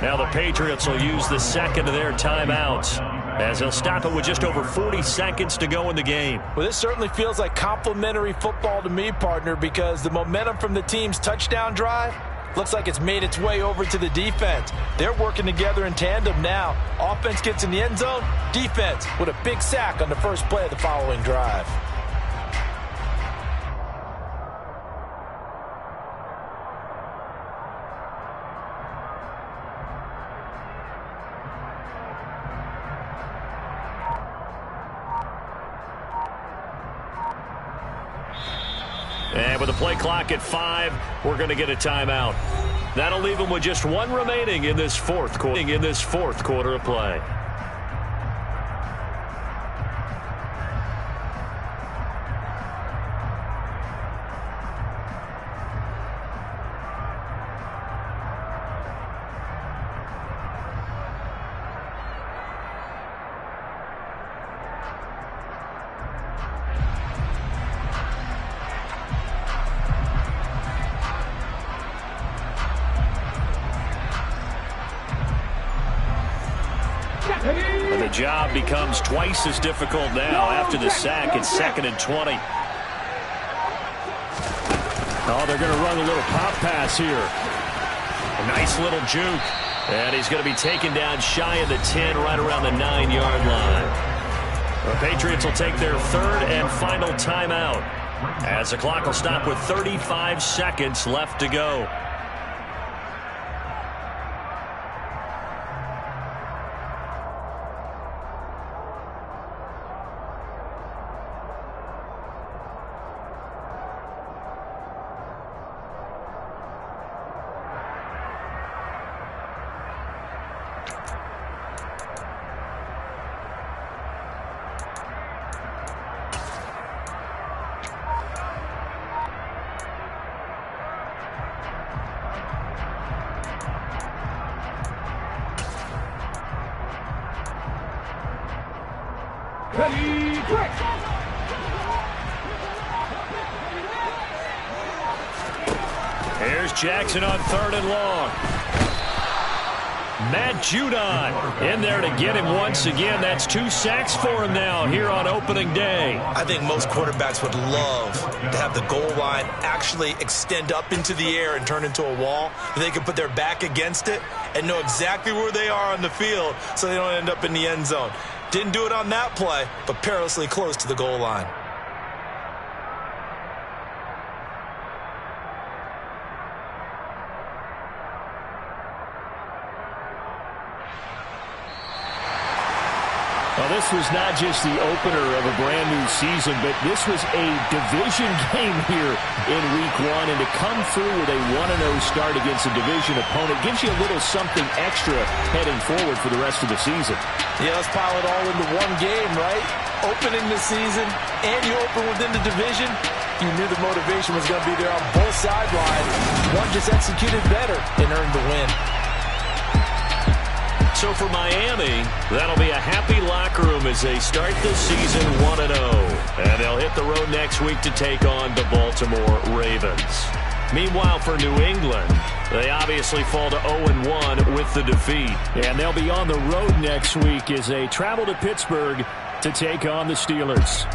Now the Patriots will use the second of their timeouts as they'll stop it with just over 40 seconds to go in the game. Well, this certainly feels like complimentary football to me, partner, because the momentum from the team's touchdown drive looks like it's made its way over to the defense. They're working together in tandem now. Offense gets in the end zone. Defense with a big sack on the first play of the following drive. And with the play clock at 5, we're going to get a timeout. That'll leave them with just 1 remaining in this fourth quarter of play. And the job becomes twice as difficult now after the sack. It's 2nd and 20. Oh, they're going to run a little pop pass here. A nice little juke. And he's going to be taken down shy of the 10, right around the 9-yard line. The Patriots will take their 3rd and final timeout as the clock will stop with 35 seconds left to go. Ready, quick. Here's Jackson on 3rd and long. Matt Judon in there to get him once again. That's 2 sacks for him now here on opening day. I think most quarterbacks would love to have the goal line actually extend up into the air and turn into a wall. They can put their back against it and know exactly where they are on the field so they don't end up in the end zone. Didn't do it on that play, but perilously close to the goal line. Well, this was not just the opener of a brand new season, but this was a division game here in week 1. And to come through with a 1-0 start against a division opponent gives you a little something extra heading forward for the rest of the season. Yeah, let's pile it all into one game, right? Opening the season, and you open within the division. You knew the motivation was going to be there on both sidelines. One just executed better and earned the win. So for Miami, that'll be a happy locker room as they start the season 1-0. And they'll hit the road next week to take on the Baltimore Ravens. Meanwhile, for New England, they obviously fall to 0-1 with the defeat. And they'll be on the road next week as they travel to Pittsburgh to take on the Steelers.